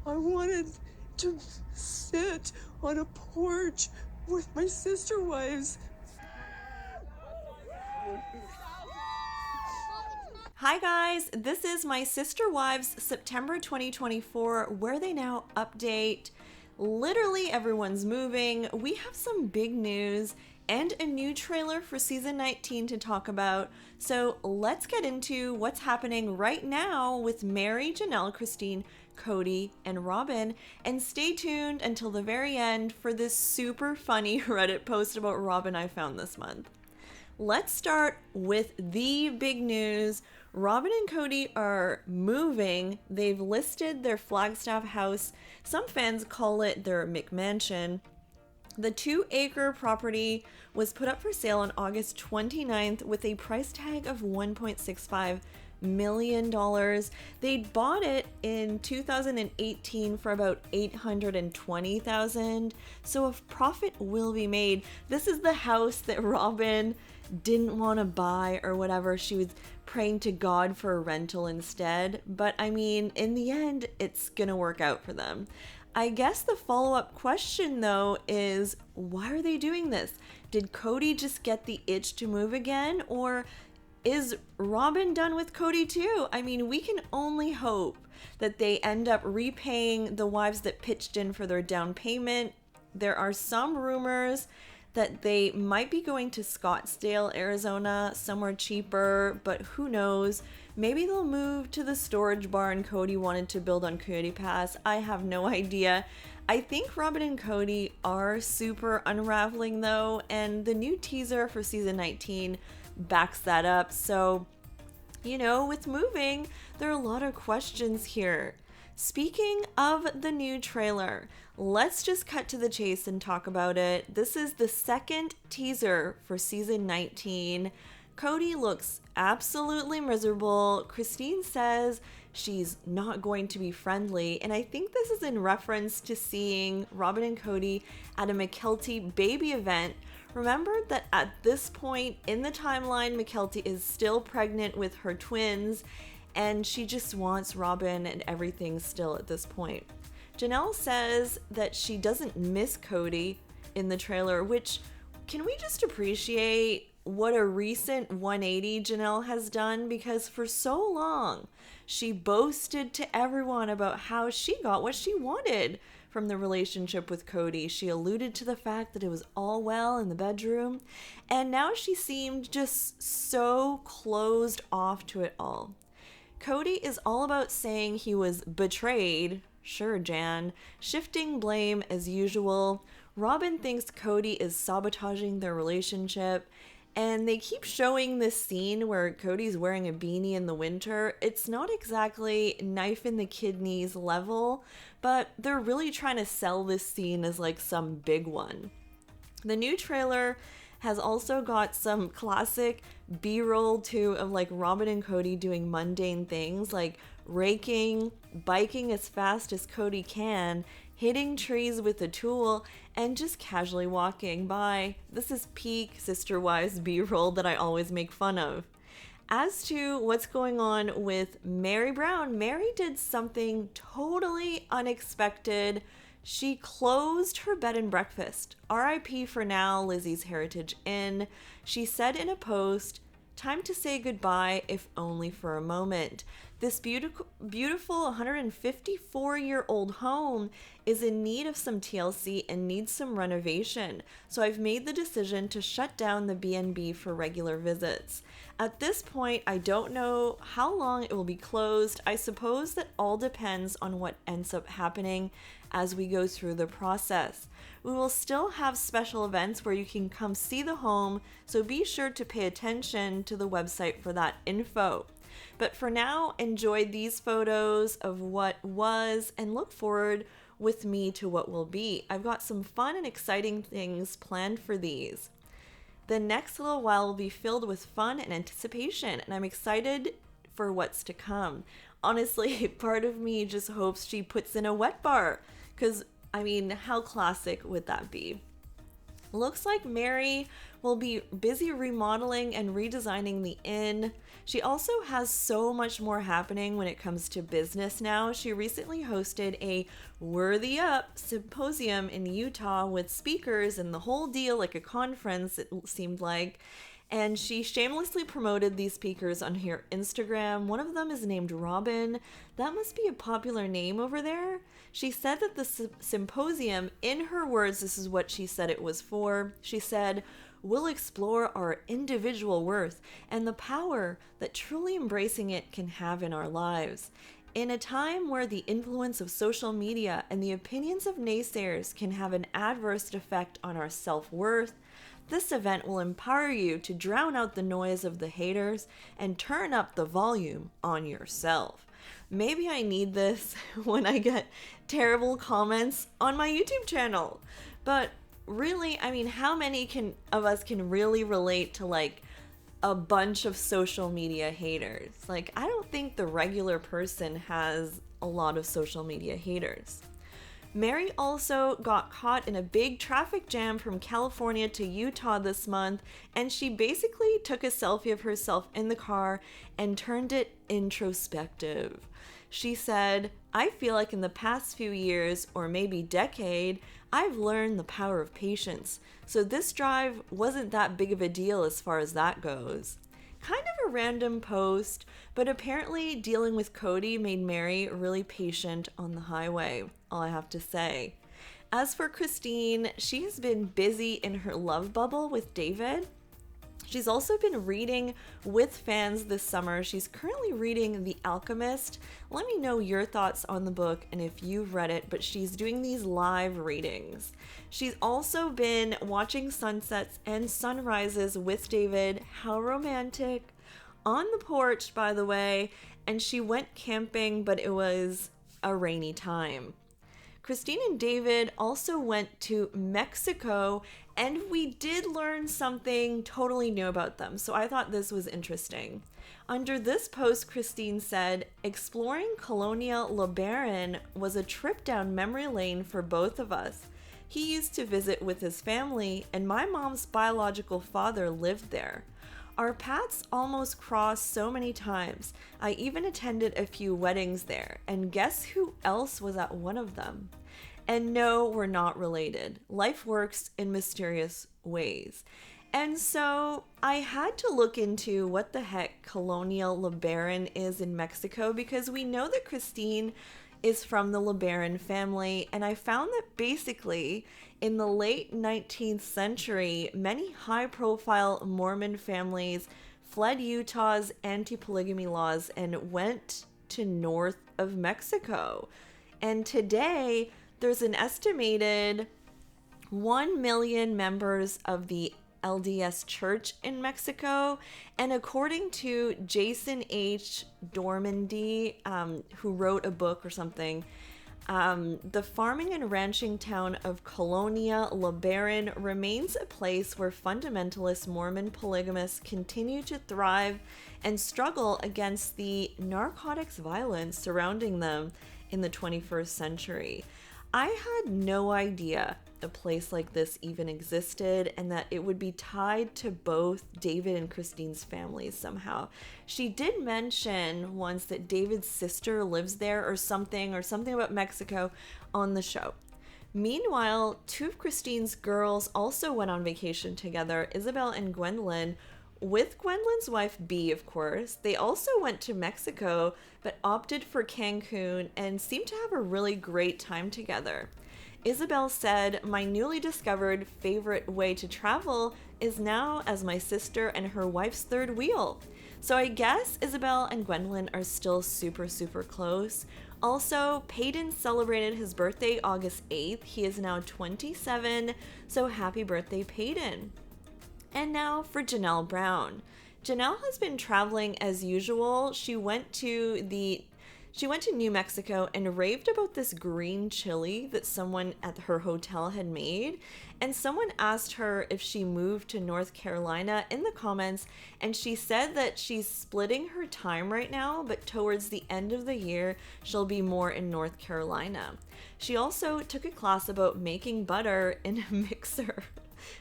I wanted to sit on a porch with my sister wives. Hi guys, this is my Sister Wives September 2024 Where They Now update. Literally everyone's moving. We have some big news and a new trailer for season 19 to talk about. So let's get into what's happening right now with Meri, Janelle, Christine, Kody, and Robyn. And stay tuned until the very end for this super funny Reddit post about Robyn I found this month. Let's start with the big news. Robyn and Kody are moving. They've listed their Flagstaff house. Some fans call it their McMansion. The 2-acre property was put up for sale on August 29th with a price tag of $1.65 million. They bought it in 2018 for about $820,000. So a profit will be made. This is the house that Robyn didn't want to buy or whatever. She was praying to God for a rental instead. But I mean, in the end, it's gonna work out for them. I guess the follow-up question though is, why are they doing this? Did Kody just get the itch to move again? Or is Robyn done with Kody too? I mean, we can only hope that they end up repaying the wives that pitched in for their down payment. There are some rumors that they might be going to Scottsdale, Arizona, somewhere cheaper, but who knows? Maybe they'll move to the storage barn Kody wanted to build on Coyote Pass. I have no idea. I think Robyn and Kody are super unraveling though, and the new teaser for season 19 backs that up. So, you know, with moving, there are a lot of questions here. Speaking of the new trailer, let's just cut to the chase and talk about it. This is the second teaser for season 19. Kody looks absolutely miserable. Christine says she's not going to be friendly, and I think this is in reference to seeing Robyn and Kody at a Mykelti baby event. Remember that at this point in the timeline, Mykelti is still pregnant with her twins, and she just wants Robyn and everything still at this point. Janelle says that she doesn't miss Kody in the trailer, which, can we just appreciate what a recent 180 Janelle has done? Because for so long, she boasted to everyone about how she got what she wanted from the relationship with Kody. She alluded to the fact that it was all well in the bedroom, and now she seemed just so closed off to it all. Kody is all about saying he was betrayed. Sure, Jan. Shifting blame as usual. Robyn thinks Kody is sabotaging their relationship. And they keep showing this scene where Cody's wearing a beanie in the winter. It's not exactly knife in the kidneys level, but they're really trying to sell this scene as like some big one. The new trailer has also got some classic B-roll too of like Robyn and Kody doing mundane things like raking, biking as fast as Kody can, hitting trees with a tool, and just casually walking by. This is peak Sister Wives B-roll that I always make fun of. As to what's going on with Meri Brown, Meri did something totally unexpected. She closed her bed and breakfast. RIP for now, Lizzie's Heritage Inn. She said in a post, "Time to say goodbye, if only for a moment. This beautiful 154-year-old home is in need of some TLC and needs some renovation. So I've made the decision to shut down the BNB for regular visits. At this point, I don't know how long it will be closed. I suppose that all depends on what ends up happening as we go through the process. We will still have special events where you can come see the home, so be sure to pay attention to the website for that info. But for now, enjoy these photos of what was and look forward with me to what will be. I've got some fun and exciting things planned for these. The next little while will be filled with fun and anticipation, and I'm excited for what's to come. Honestly, part of me just hopes she puts in a wet bar, because, I mean, how classic would that be? Looks like Meri will be busy remodeling and redesigning the inn. She also has so much more happening when it comes to business now. She recently hosted a Worthy Up symposium in Utah with speakers and the whole deal, like a conference, it seemed like. And she shamelessly promoted these speakers on her Instagram. One of them is named Robyn. That must be a popular name over there. She said that the symposium, in her words, this is what she said it was for. She said, "We'll explore our individual worth and the power that truly embracing it can have in our lives. In a time where the influence of social media and the opinions of naysayers can have an adverse effect on our self-worth, this event will empower you to drown out the noise of the haters and turn up the volume on yourself." Maybe I need this when I get terrible comments on my YouTube channel. But really, I mean, how many of us can really relate to like a bunch of social media haters? Like, I don't think the regular person has a lot of social media haters. Meri also got caught in a big traffic jam from California to Utah this month, and she basically took a selfie of herself in the car and turned it introspective. She said, "I feel like in the past few years, or maybe decade, I've learned the power of patience. So this drive wasn't that big of a deal as far as that goes." Kind of a random post, but apparently dealing with Kody made Meri really patient on the highway, all I have to say. As for Christine, she has been busy in her love bubble with David. She's also been reading with fans this summer. She's currently reading The Alchemist. Let me know your thoughts on the book and if you've read it, but she's doing these live readings. She's also been watching sunsets and sunrises with David. How romantic. On the porch, by the way, and she went camping, but it was a rainy time. Christine and David also went to Mexico, and we did learn something totally new about them, so I thought this was interesting. Under this post, Christine said, "Exploring Colonia LeBaron was a trip down memory lane for both of us. He used to visit with his family, and my mom's biological father lived there. Our paths almost crossed so many times. I even attended a few weddings there, and guess who else was at one of them? And no, we're not related. Life works in mysterious ways." And so I had to look into what the heck Colonial LeBaron is in Mexico, because we know that Christine is from the LeBaron family, and I found that basically in the late 19th century, many high-profile Mormon families fled Utah's anti-polygamy laws and went to north of Mexico. And today, there's an estimated 1 million members of the LDS Church in Mexico, and according to Jason H. Dormandy, who wrote a book or something, the farming and ranching town of Colonia LeBaron remains a place where fundamentalist Mormon polygamists continue to thrive and struggle against the narcotics violence surrounding them in the 21st century. I had no idea a place like this even existed, and that it would be tied to both David and Christine's families somehow. She did mention once that David's sister lives there or something about Mexico on the show. Meanwhile, two of Christine's girls also went on vacation together, Isabel and Gwendolyn, with Gwendolyn's wife B, of course. They also went to Mexico, but opted for Cancun and seemed to have a really great time together. Isabel said, "My newly discovered favorite way to travel is now as my sister and her wife's third wheel." So I guess Isabel and Gwendolyn are still super, super close. Also, Peyton celebrated his birthday August 8th. He is now 27, so happy birthday, Peyton. And now for Janelle Brown. Janelle has been traveling as usual. She went to New Mexico and raved about this green chili that someone at her hotel had made. And someone asked her if she moved to North Carolina in the comments, and she said that she's splitting her time right now, but towards the end of the year, she'll be more in North Carolina. She also took a class about making butter in a mixer.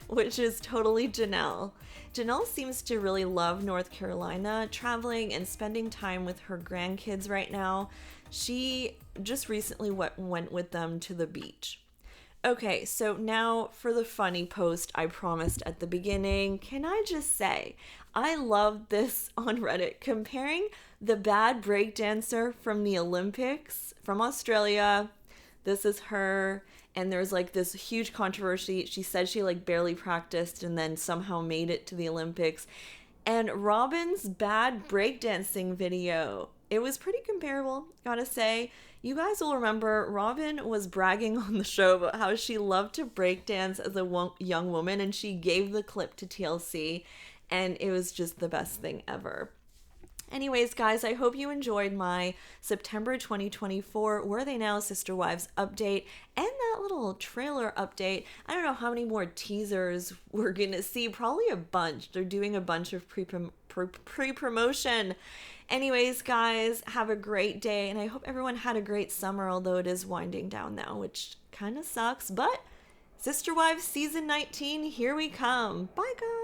which is totally Janelle. Janelle seems to really love North Carolina, traveling and spending time with her grandkids right now. She just recently went with them to the beach. Okay, so now for the funny post I promised at the beginning. Can I just say, I love this on Reddit, comparing the bad breakdancer from the Olympics from Australia. This is her, and there's like this huge controversy. She said she like barely practiced and then somehow made it to the Olympics. And Robyn's bad breakdancing video. It was pretty comparable, gotta say. You guys will remember Robyn was bragging on the show about how she loved to breakdance as a young woman, and she gave the clip to TLC, and it was just the best thing ever. Anyways, guys, I hope you enjoyed my September 2024 Where Are They Now Sister Wives update and that little trailer update. I don't know how many more teasers we're going to see. Probably a bunch. They're doing a bunch of pre-promotion. Anyways, guys, have a great day, and I hope everyone had a great summer, although it is winding down now, which kind of sucks. But Sister Wives Season 19, here we come. Bye, guys.